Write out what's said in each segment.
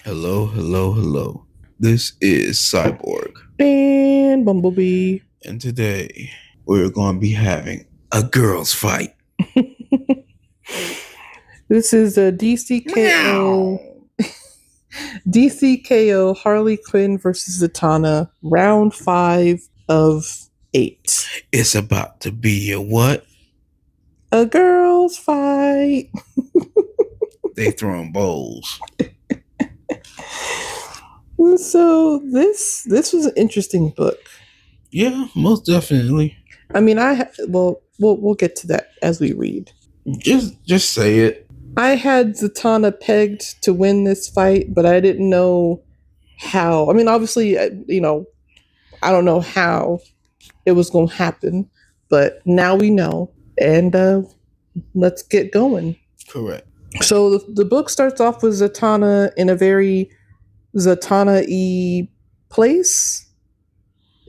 Hello, hello, hello. This is Cyborg, And Bumblebee. and today we're going to be having a girls' fight. This is a Meow. DCKO Harley Quinn versus Zatanna, round 5 of 8. It's about to be a what? A girls' fight. They throwing bowls. So this was an interesting book. Yeah, most definitely. I mean, we'll get to that as we read. Just say it. I had Zatanna pegged to win this fight, but I didn't know how. I mean, obviously, I don't know how it was going to happen, but now we know, and let's get going. Correct. So the book starts off with Zatanna in a very Zatanna-y place.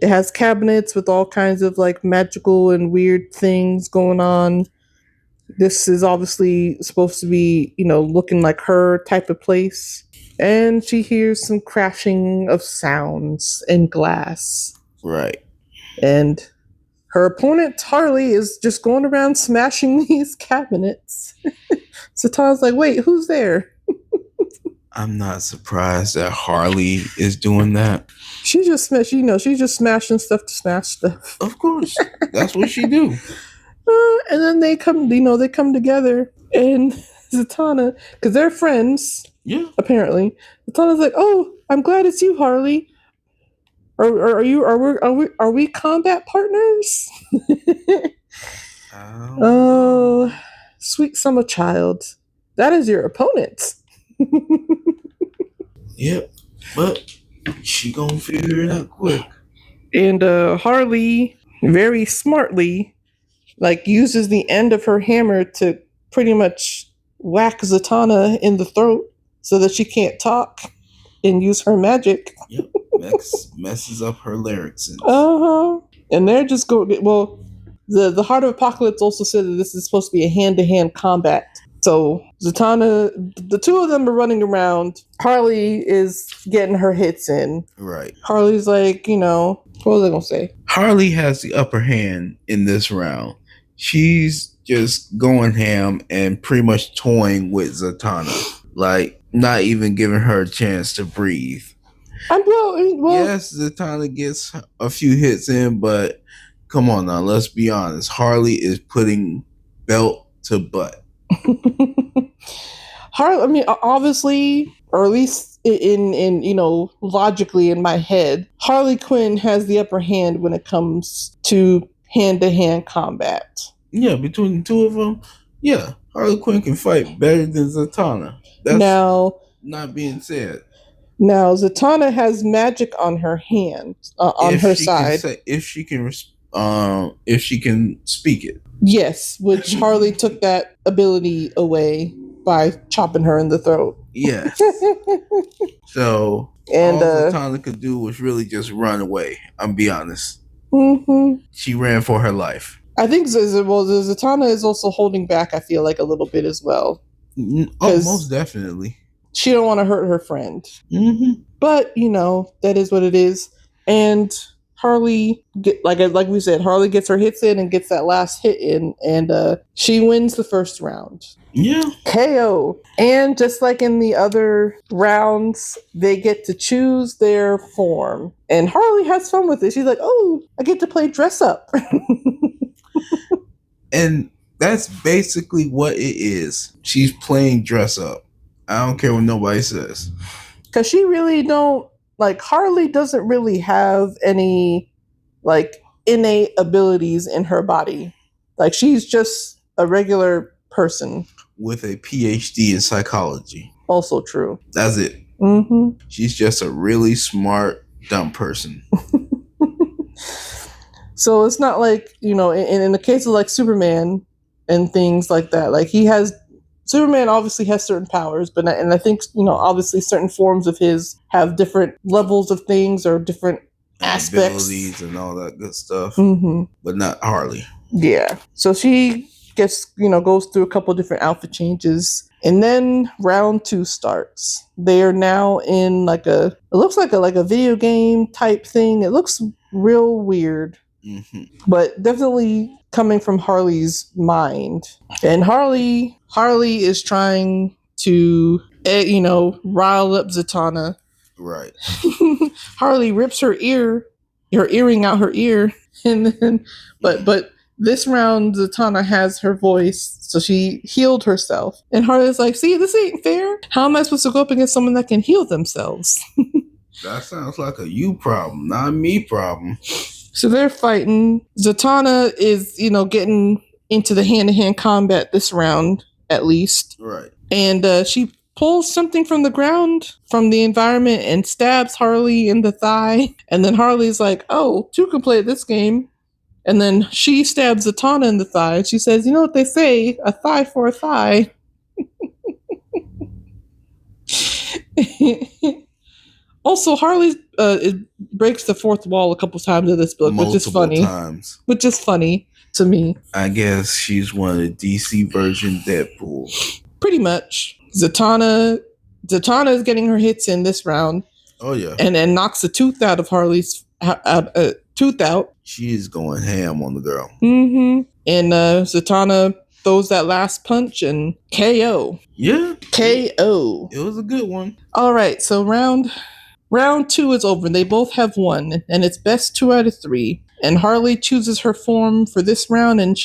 It has cabinets with all kinds of like magical and weird things going on. This is obviously supposed to be, looking like her type of place. And she hears some crashing of sounds and glass. Right. And her opponent, Harley, is just going around smashing these cabinets. So Todd's like, wait, who's there? I'm not surprised that Harley is doing that. She's just smashing stuff to smash stuff. Of course. That's what she do. And then they come together, and Zatanna, because they're friends. Yeah. Apparently, Zatanna's like, "Oh, I'm glad it's you, Harley. Are we combat partners?" Oh, sweet summer child, that is your opponent. Yep, but she gonna figure it out quick. And Harley very smartly uses the end of her hammer to pretty much whack Zatanna in the throat so that she can't talk and use her magic. Yep, messes up her larynx. And they're just going. Well, the Heart of Apocalypse also said that this is supposed to be a hand-to-hand combat. So Zatanna, the two of them are running around. Harley is getting her hits in. Right. Harley's like, what was I gonna say? Harley has the upper hand in this round. She's just going ham and pretty much toying with Zatanna, like not even giving her a chance to breathe. Yes, Zatanna gets a few hits in, but come on now, let's be honest. Harley is putting belt to butt. Harley, I mean, obviously, or at least in logically in my head, Harley Quinn has the upper hand when it comes to hand-to-hand combat. Yeah, between the two of them, yeah, Harley Quinn can fight better than Zatanna. That's now not being said. Now Zatanna has magic on her hand, on her side. If she can speak it. Yes, which Harley took that ability away by chopping her in the throat. Yes. So all Zatanna could do was really just run away. I'm be honest. Mm-hmm. She ran for her life. I think Zatanna is also holding back. I feel like a little bit as well. Oh, most definitely. She don't want to hurt her friend. Mm-hmm. But that is what it is. And Harley, like we said, Harley gets her hits in and gets that last hit in, and she wins the first round. Yeah. KO. And just like in the other rounds, they get to choose their form. And Harley has fun with it. She's like, oh, I get to play dress up. And that's basically what it is. She's playing dress up. I don't care what nobody says. Because she really don't, Harley doesn't really have any, innate abilities in her body. She's just a regular person. With a PhD in psychology. Also true. That's it. Mm-hmm. She's just a really smart, dumb person. So it's not in the case of Superman and things like that, Superman obviously has certain powers, but I think obviously certain forms of his have different levels of things or different aspects, abilities and all that good stuff. Mm-hmm. But not Harley. Yeah. So she goes through a couple different outfit changes. And then round 2 starts. They are now in it looks like a video game type thing. It looks real weird, but definitely coming from Harley's mind. And Harley is trying to, rile up Zatanna. Right. Harley rips her earring out her ear, and then, but this round Zatanna has her voice, so she healed herself. And Harley's like, "See, this ain't fair. How am I supposed to go up against someone that can heal themselves?" That sounds like a you problem, not a me problem. So they're fighting. Zatanna is, getting into the hand-to-hand combat this round, at least. Right. And she pulls something from the ground, from the environment, and stabs Harley in the thigh. And then Harley's like, "Oh, two can play this game." And then she stabs Zatanna in the thigh. She says, "You know what they say, a thigh for a thigh." Also, Harley breaks the fourth wall a couple times in this book, which is funny. Which is funny to me. I guess she's one of the DC version Deadpool. Pretty much. Zatanna is getting her hits in this round. Oh yeah. And then knocks a tooth out of Harley's tooth out. She is going ham on the girl. Mm-hmm. And Zatanna throws that last punch and KO. Yeah. KO. It was a good one. All right, so round 2 is over. They both have won, and it's best 2 out of 3. And Harley chooses her form for this round, and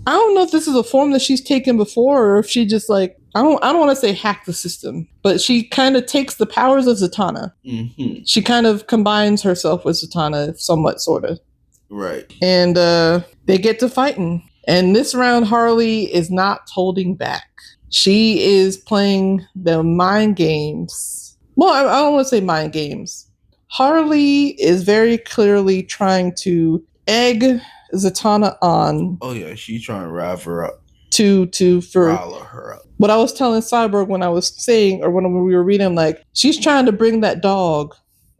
I don't know if this is a form that she's taken before, or if she just I don't want to say hack the system, but she kind of takes the powers of Zatanna. Mm-hmm. She kind of combines herself with Zatanna, somewhat, sort of. Right. And they get to fighting. And this round, Harley is not holding back. She is playing the mind games. Well, I don't want to say mind games. Harley is very clearly trying to egg Zatanna on. Oh yeah, she's trying to rile her up. Rile her up. What I was telling Cyborg when I was saying, or when we were reading, she's trying to bring that dog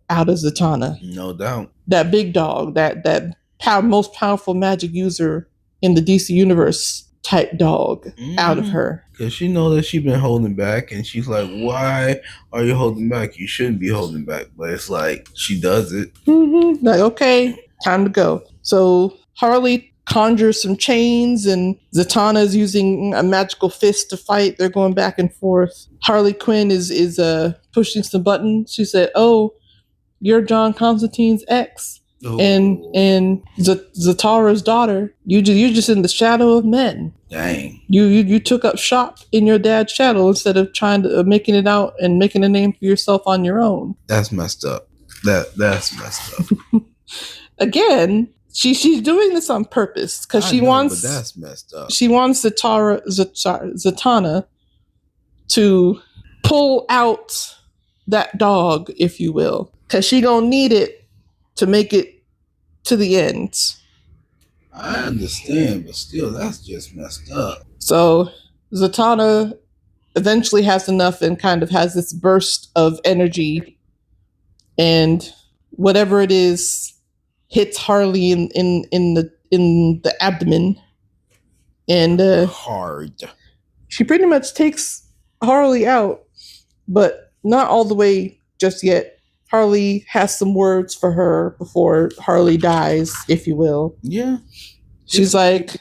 out of Zatanna. No doubt. That big dog, that most powerful magic user in the DC universe type dog out of her. Because she knows that she's been holding back, and she's like, "Why are you holding back? You shouldn't be holding back." But it's like she does it. Mm-hmm. Okay, time to go. So Harley conjures some chains, and Zatanna is using a magical fist to fight. They're going back and forth. Harley Quinn is pushing some buttons. She said, "Oh, you're John Constantine's ex." Oh. And Zatara's daughter. You're just in the shadow of men. Dang. You took up shop in your dad's shadow instead of trying to making it out and making a name for yourself on your own. That's messed up. That's messed up. Again, she's doing this on purpose because she wants. But that's messed up. She wants Zatanna to pull out that dog, if you will, because she gonna need it to make it to the end. I understand, but still, that's just messed up. So Zatanna eventually has enough and kind of has this burst of energy, and whatever it is hits Harley in the abdomen, and hard. She pretty much takes Harley out, but not all the way just yet. Harley has some words for her before Harley dies, if you will. Yeah. She's like,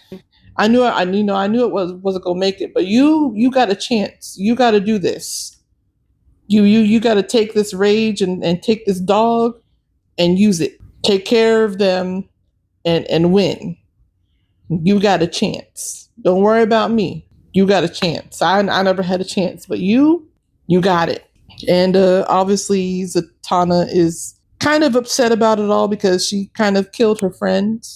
I knew it wasn't gonna make it, but you got a chance. You got to do this. You got to take this rage and take this dog and use it. Take care of them and win. You got a chance. Don't worry about me. You got a chance. I never had a chance, but you got it. And obviously Zatanna is kind of upset about it all because she kind of killed her friend.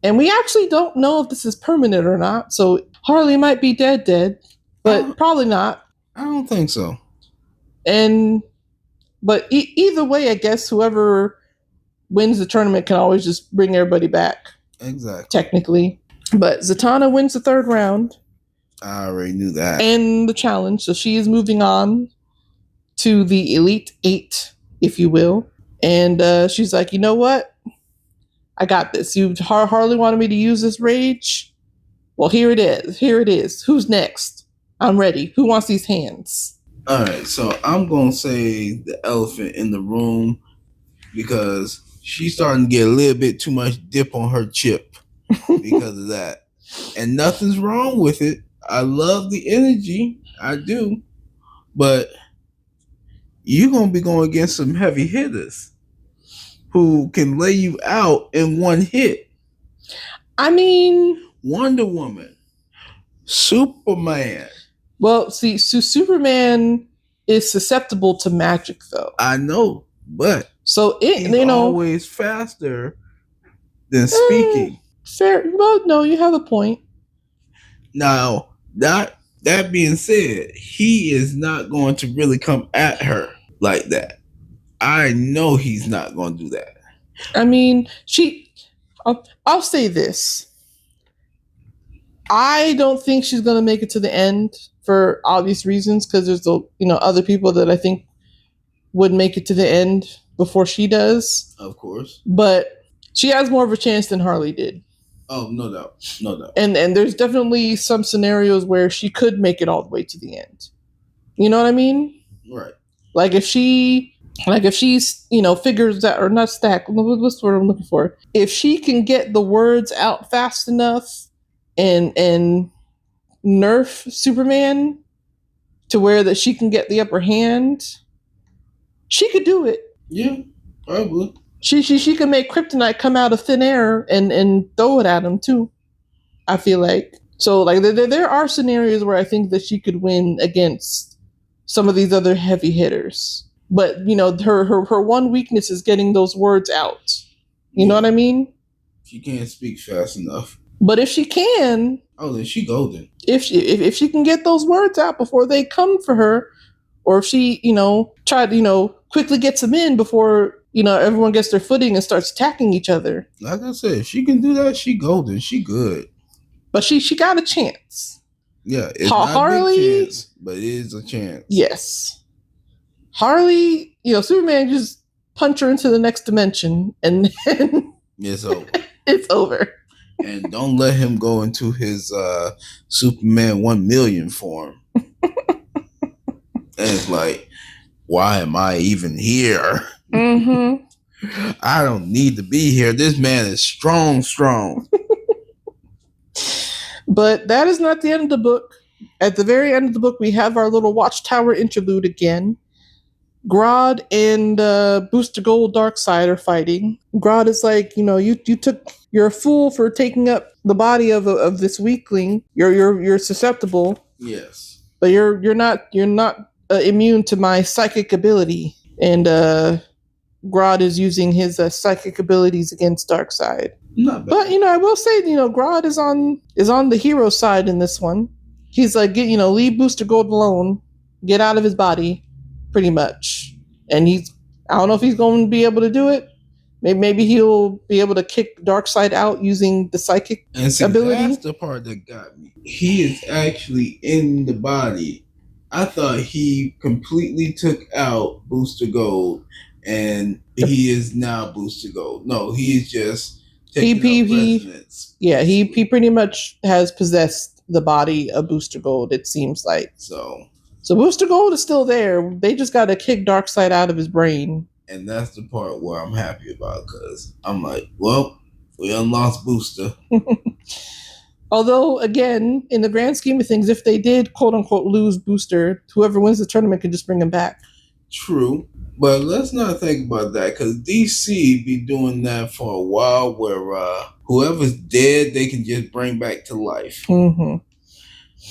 And we actually don't know if this is permanent or not. So Harley might be dead, but probably not. I don't think so. But either way, I guess whoever wins the tournament can always just bring everybody back. Exactly. Technically. But Zatanna wins the third round. I already knew that. And the challenge. So she is moving on to the Elite 8, if you will. And she's like, you know what? I got this. You Harley wanted me to use this rage. Well, here it is. Who's next? I'm ready. Who wants these hands? All right, so I'm gonna say the elephant in the room because she's starting to get a little bit too much dip on her chip because of that, and nothing's wrong with it. I love the energy, I do, but you're gonna be going against some heavy hitters who can lay you out in one hit. I mean, Wonder Woman, Superman. well, see, Superman is susceptible to magic, though. I know, but So he's always faster than speaking. Fair. Well, no, you have a point. Now, that being said, he is not going to really come at her like that. I know he's not going to do that. I mean, I'll say this. I don't think she's going to make it to the end for obvious reasons, because there's other people that I think would make it to the end before she does. Of course. But she has more of a chance than Harley did. Oh, no doubt. No doubt. And there's definitely some scenarios where she could make it all the way to the end. You know what I mean? Right. Like if she's, figures that, or not stack, what's the word I'm looking for? If she can get the words out fast enough and nerf Superman to where that she can get the upper hand, she could do it. Yeah, probably. She can make kryptonite come out of thin air and throw it at him too. I feel like so. Like there are scenarios where I think that she could win against some of these other heavy hitters. But her one weakness is getting those words out. You know what I mean? She can't speak fast enough. But if she can, oh, then she golden. If she can get those words out before they come for her, or if she try to quickly gets them in before everyone gets their footing and starts attacking each other. Like I said, if she can do that, she golden. She good. But she got a chance. Yeah, it's not Harley, a big chance, but it is a chance. Yes. Harley, Superman just punch her into the next dimension, and then it's over. It's over. And don't let him go into his Superman 1 million form. And it's like, why am I even here? Mm-hmm. I don't need to be here. This man is strong. But that is not the end of the book. At the very end of the book, we have our little Watchtower interlude again. Grodd and Booster Gold Darkseid are fighting. Grodd is like, you're a fool for taking up the body of this weakling. You're susceptible. Yes. But you're not immune to my psychic ability. And Grodd is using his psychic abilities against Darkseid. Not bad. But I will say, Grodd is on the hero side in this one. He's like, leave Booster Gold alone, get out of his body, pretty much. And I don't know if he's going to be able to do it. Maybe he'll be able to kick Darkseid out using the psychic ability. That's the part that got me. He is actually in the body. I thought he completely took out Booster Gold, and he is now Booster Gold. No, he is just taking up residence. Yeah, he pretty much has possessed the body of Booster Gold, it seems like. So Booster Gold is still there. They just got to kick Darkseid out of his brain. And that's the part where I'm happy about, because I'm like, well, we unlocked Booster. Although, again, in the grand scheme of things, if they did, quote-unquote, lose Booster, whoever wins the tournament can just bring him back. True. But let's not think about that, because DC be doing that for a while, where whoever's dead, they can just bring back to life. Mm-hmm.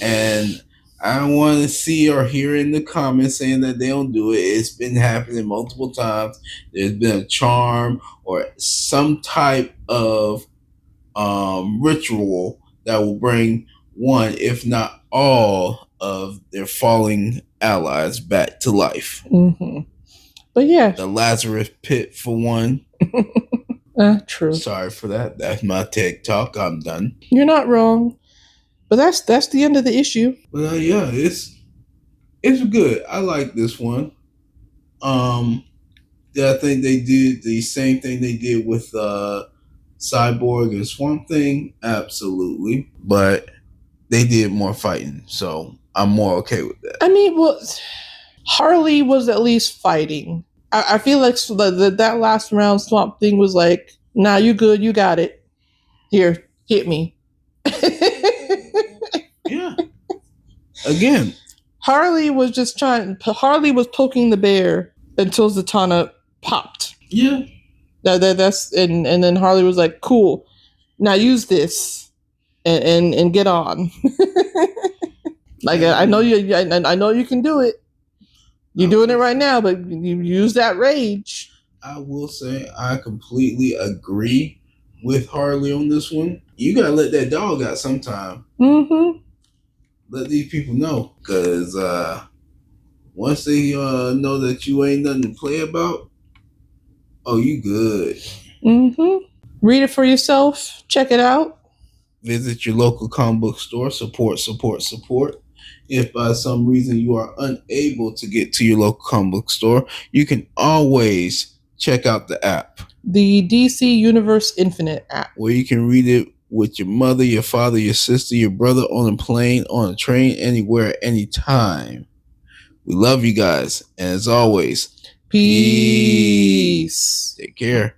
And I don't want to see or hear in the comments saying that they don't do it. It's been happening multiple times. There's been a charm or some type of ritual that will bring one, if not all, of their falling allies back to life. Mm-hmm. But yeah. The Lazarus Pit, for one. True. Sorry for that. That's my TikTok. I'm done. You're not wrong. But that's the end of the issue. But yeah, it's good. I like this one. I think they did the same thing they did with Cyborg and Swamp Thing, absolutely. But they did more fighting, so I'm more okay with that. I mean, well, Harley was at least fighting. I feel like that last round Swamp Thing was like, nah, you good, you got it. Here, hit me. Yeah. Again, Harley was poking the bear until Zatanna popped. Yeah. That's and then Harley was like, cool. Now use this and get on. Like I know you can do it. You're doing it right now, but you use that rage. I will say I completely agree with Harley on this one. You gotta let that dog out sometime. Mm-hmm. Let these people know, because once they know that you ain't nothing to play about, oh, you good. Mm-hmm. Read it for yourself. Check it out. Visit your local comic book store. Support. If by some reason you are unable to get to your local comic book store, you can always check out the app. The DC Universe Infinite app. Where you can read it with your mother, your father, your sister, your brother, on a plane, on a train, anywhere, anytime. We love you guys. And as always, peace. Take care.